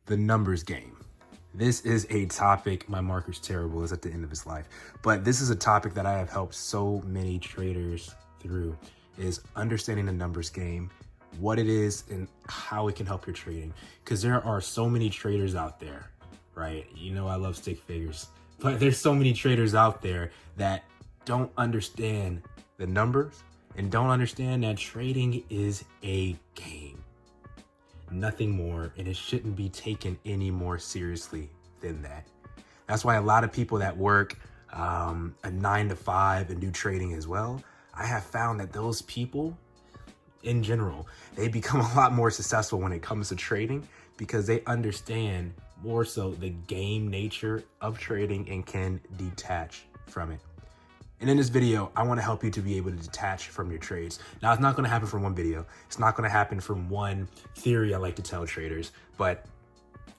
the numbers game. This is a topic, my marker's terrible, it's at the end of his life, but this is a topic that I have helped so many traders through, is understanding the numbers game, what it is and how it can help your trading. Because there are so many traders out there, right? You know I love stick figures, but there's so many traders out there that don't understand the numbers and don't understand that trading is a game. Nothing more, and it shouldn't be taken any more seriously than that. That's why a lot of people that work a 9 to 5 and do trading as well, I have found that those people in general, they become a lot more successful when it comes to trading because they understand more so the game nature of trading and can detach from it. And in this video, I want to help you to be able to detach from your trades. Now, it's not going to happen from one video. It's not going to happen from one theory I like to tell traders, but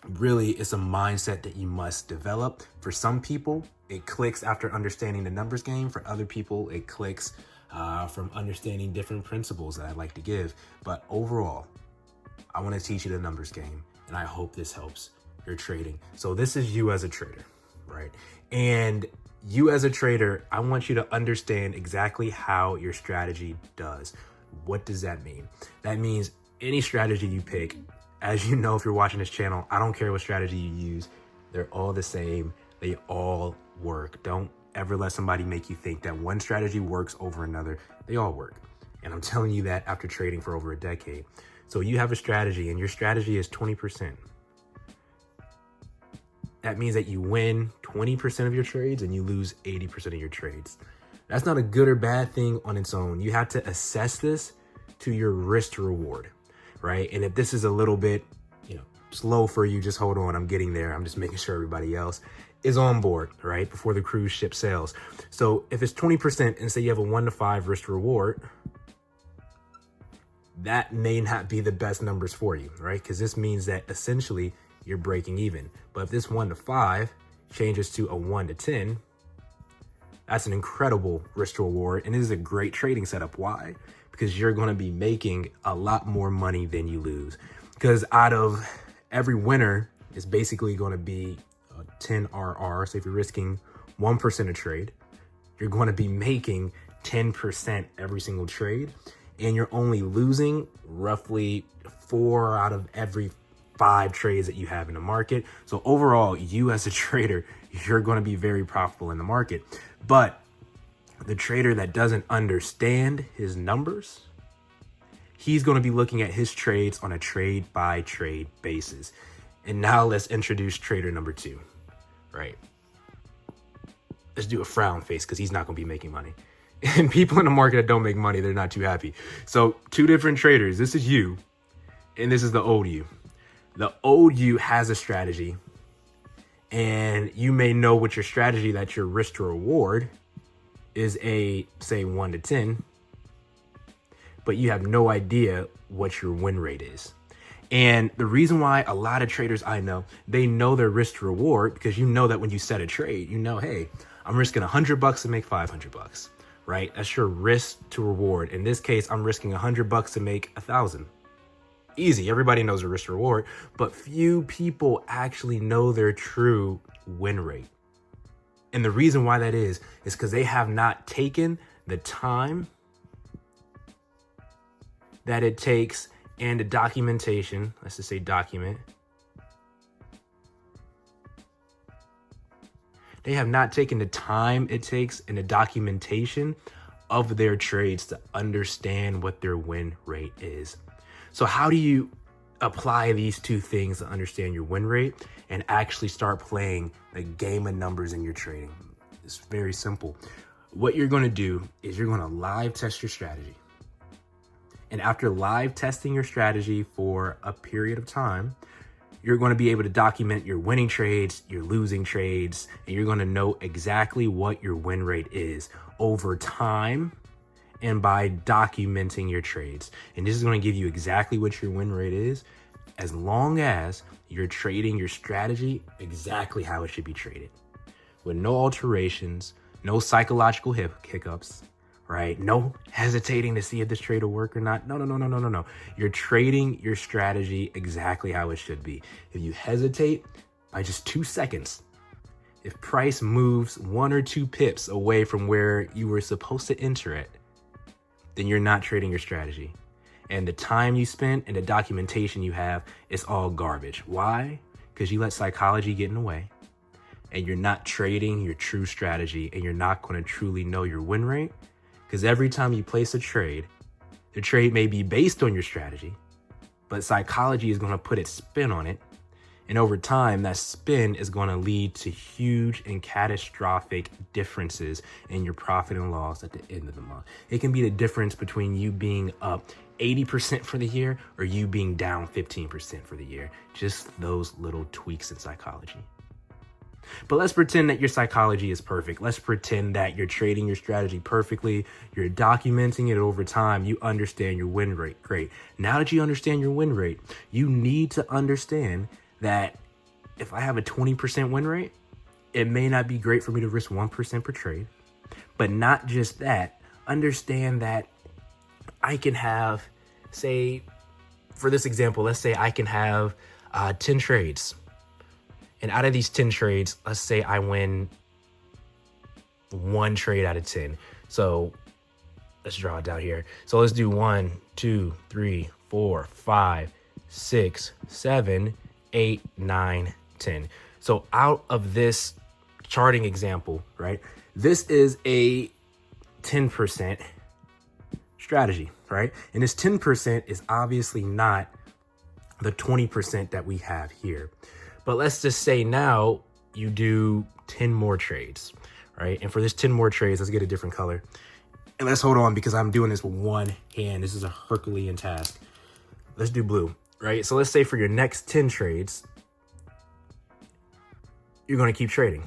really it's a mindset that you must develop. For some people, it clicks after understanding the numbers game. For other people, it clicks from understanding different principles that I like to give. But overall, I want to teach you the numbers game, and I hope this helps your trading. So this is you as a trader, right? And you as a trader, I want you to understand exactly how your strategy does. What does that mean? That means any strategy you pick, as you know, if you're watching this channel, I don't care what strategy you use. They're all the same. They all work. Don't ever let somebody make you think that one strategy works over another. They all work. And I'm telling you that after trading for over a decade. So you have a strategy and your strategy is 20%. That means that you win 20% of your trades and you lose 80% of your trades. That's not a good or bad thing on its own. You have to assess this to your risk to reward, right? And if this is a little bit, slow for you, just hold on. I'm getting there. I'm just making sure everybody else is on board, right? Before the cruise ship sails. So if it's 20% and say you have a 1 to 5 risk to reward, that may not be the best numbers for you, right? Because this means that essentially you're breaking even. But if this 1 to 5 changes to a 1 to 10, that's an incredible risk to reward. And it is a great trading setup. Why? Because you're going to be making a lot more money than you lose. Because out of every winner is basically going to be a 10 RR. So if you're risking 1% a trade, you're going to be making 10% every single trade. And you're only losing roughly 4 out of every 5 trades that you have in the market. So overall, you as a trader, you're going to be very profitable in the market. But the trader that doesn't understand his numbers, he's going to be looking at his trades on a trade by trade basis. And now let's introduce trader number 2, right? Let's do a frown face because he's not going to be making money. And people in the market that don't make money, they're not too happy. So 2 different traders. This is you and this is the old you. The old you has a strategy, and you may know what your strategy, that your risk to reward is a, say, 1 to 10, but you have no idea what your win rate is. And the reason why a lot of traders I know, they know their risk to reward, because you know that when you set a trade, you know, hey, I'm risking $100 to make $500, right? That's your risk to reward. In this case, I'm risking $100 to make 1,000. Easy. Everybody knows the risk to reward, but few people actually know their true win rate. And the reason why that is because they have not taken the time that it takes and the documentation. Let's just say document. They have not taken the time it takes and the documentation of their trades to understand what their win rate is. So how do you apply these 2 things to understand your win rate and actually start playing the game of numbers in your trading? It's very simple. What you're going to do is you're going to live test your strategy. And after live testing your strategy for a period of time, you're going to be able to document your winning trades, your losing trades, and you're going to know exactly what your win rate is over time and by documenting your trades. And this is going to give you exactly what your win rate is, as long as you're trading your strategy exactly how it should be traded, with no alterations, no psychological hiccups, right? No hesitating to see if this trade will work or not. No. You're trading your strategy exactly how it should be. If you hesitate by just 2 seconds, if price moves 1 or 2 pips away from where you were supposed to enter it, then you're not trading your strategy. And the time you spent and the documentation you have is all garbage. Why? Because you let psychology get in the way, and you're not trading your true strategy, and you're not going to truly know your win rate. Because every time you place a trade, the trade may be based on your strategy, but psychology is going to put its spin on it. And over time, that spin is going to lead to huge and catastrophic differences in your profit and loss at the end of the month. It can be the difference between you being up 80% for the year or you being down 15% for the year. Just those little tweaks in psychology. But let's pretend that your psychology is perfect. Let's pretend that you're trading your strategy perfectly. You're documenting it over time. You understand your win rate. Great. Now that you understand your win rate, you need to understand that if I have a 20% win rate, it may not be great for me to risk 1% per trade. But not just that, understand that I can have, say, for this example, let's say I can have 10 trades. And out of these 10 trades, let's say I win 1 trade out of 10. So let's draw it down here. So let's do 1, 2, 3, 4, 5, 6, 7, 8, 9, 10. So out of this charting example, right, this is a 10% strategy, right? And this 10% is obviously not the 20% that we have here. But let's just say now you do 10 more trades, right? And for this 10 more trades, let's get a different color. And let's hold on because I'm doing this with one hand. This is a Herculean task. Let's do blue, right? So let's say for your next 10 trades, you're going to keep trading,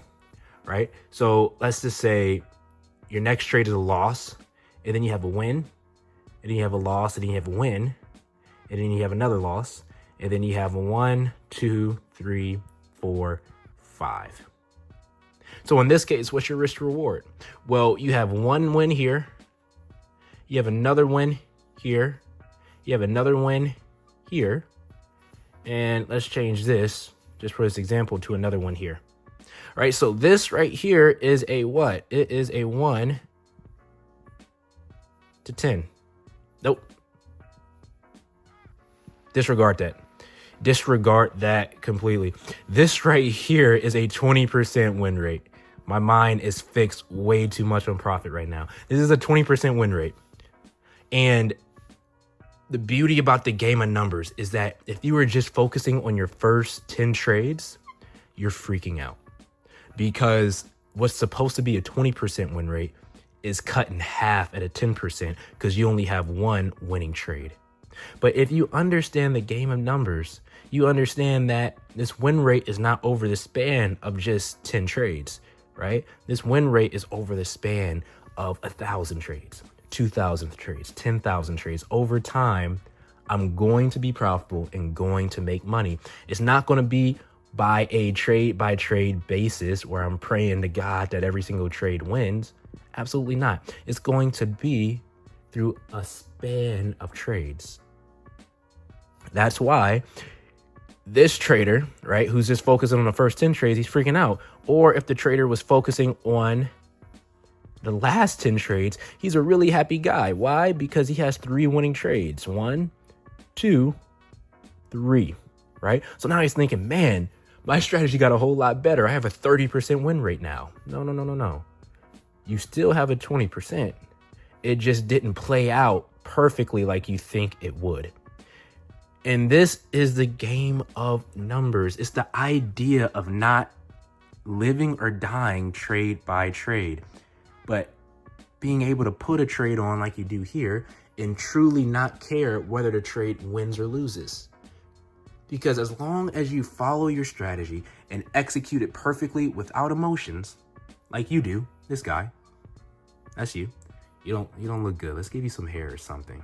right? So let's just say your next trade is a loss, and then you have a win, and then you have a loss, and then you have a win, and then you have another loss, and then you have a 1, 2, 3, 4, 5. So in this case, what's your risk to reward? Well, you have 1 win here. You have another win here. You have another win here. And let's change this, just for this example, to another one here. All right, so this right here is a what? It is a 1 to 10. Nope. Disregard that. Disregard that completely. This right here is a 20% win rate. My mind is fixed way too much on profit right now. This is a 20% win rate. And the beauty about the game of numbers is that if you were just focusing on your first 10 trades, you're freaking out. Because what's supposed to be a 20% win rate is cut in half at a 10% because you only have 1 winning trade. But if you understand the game of numbers, you understand that this win rate is not over the span of just 10 trades, right? This win rate is over the span of 1,000 trades, 2,000 trades, 10,000 trades. Over time, I'm going to be profitable and going to make money. It's not going to be by a trade by trade basis where I'm praying to God that every single trade wins. Absolutely not. It's going to be through a span of trades. That's why this trader, right, who's just focusing on the first 10 trades, he's freaking out. Or if the trader was focusing on the last 10 trades, he's a really happy guy. Why? Because he has 3 winning trades. 1, 2, 3, right? So now he's thinking, man, my strategy got a whole lot better. I have a 30% win rate now. No. You still have a 20%. It just didn't play out perfectly like you think it would. And this is the game of numbers. It's the idea of not living or dying trade by trade, but being able to put a trade on like you do here and truly not care whether the trade wins or loses. Because as long as you follow your strategy and execute it perfectly without emotions, like you do, this guy, that's you. You don't look good. Let's give you some hair or something.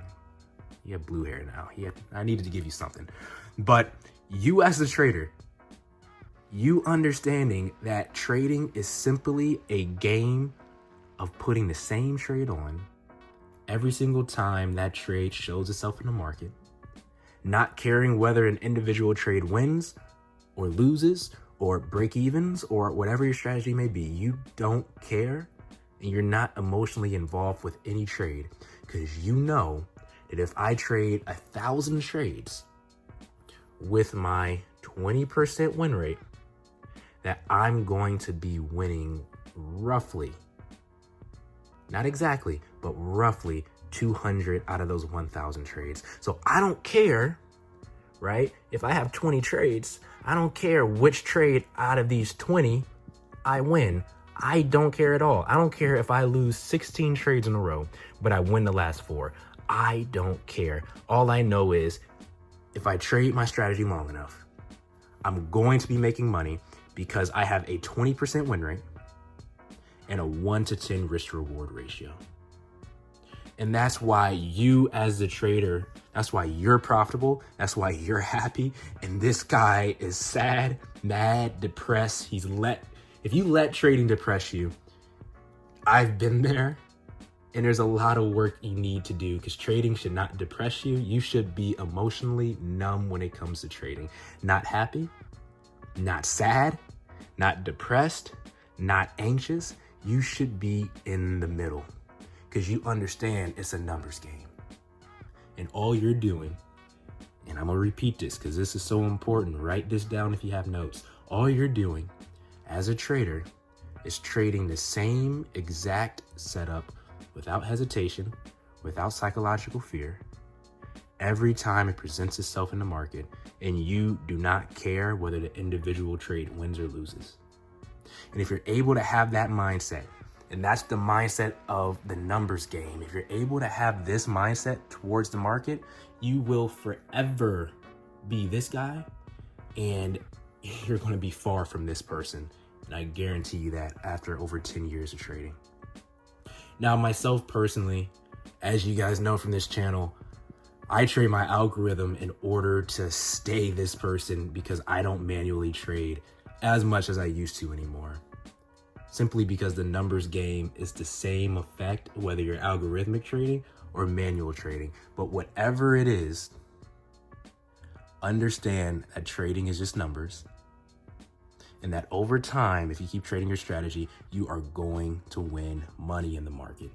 You have blue hair now. I needed to give you something. But you as a trader, you understanding that trading is simply a game of putting the same trade on every single time that trade shows itself in the market, not caring whether an individual trade wins or loses or break evens or whatever your strategy may be. You don't care, and you're not emotionally involved with any trade, because you know that if I trade 1,000 trades with my 20% win rate, that I'm going to be winning roughly, not exactly, but roughly 200 out of those 1,000 trades. So I don't care, right? If I have 20 trades, I don't care which trade out of these 20 I win. I don't care at all. I don't care if I lose 16 trades in a row, but I win the last 4. I don't care. All I know is if I trade my strategy long enough, I'm going to be making money because I have a 20% win rate and a 1 to 10 risk reward ratio. And that's why you as the trader, that's why you're profitable. That's why you're happy. And this guy is sad, mad, depressed. If you let trading depress you, I've been there, and there's a lot of work you need to do, because trading should not depress you. You should be emotionally numb when it comes to trading. Not happy, not sad, not depressed, not anxious. You should be in the middle, because you understand it's a numbers game. And all you're doing, and I'm gonna repeat this because this is so important, write this down if you have notes. All you're doing as a trader is trading the same exact setup without hesitation, without psychological fear, every time it presents itself in the market, and you do not care whether the individual trade wins or loses. And if you're able to have that mindset, and that's the mindset of the numbers game, if you're able to have this mindset towards the market, you will forever be this guy, and you're going to be far from this person. And I guarantee you that after over 10 years of trading. Now, myself personally, as you guys know from this channel, I trade my algorithm in order to stay this person, because I don't manually trade as much as I used to anymore. Simply because the numbers game is the same effect, whether you're algorithmic trading or manual trading. But whatever it is, understand that trading is just numbers, and that over time, if you keep trading your strategy, you are going to win money in the market.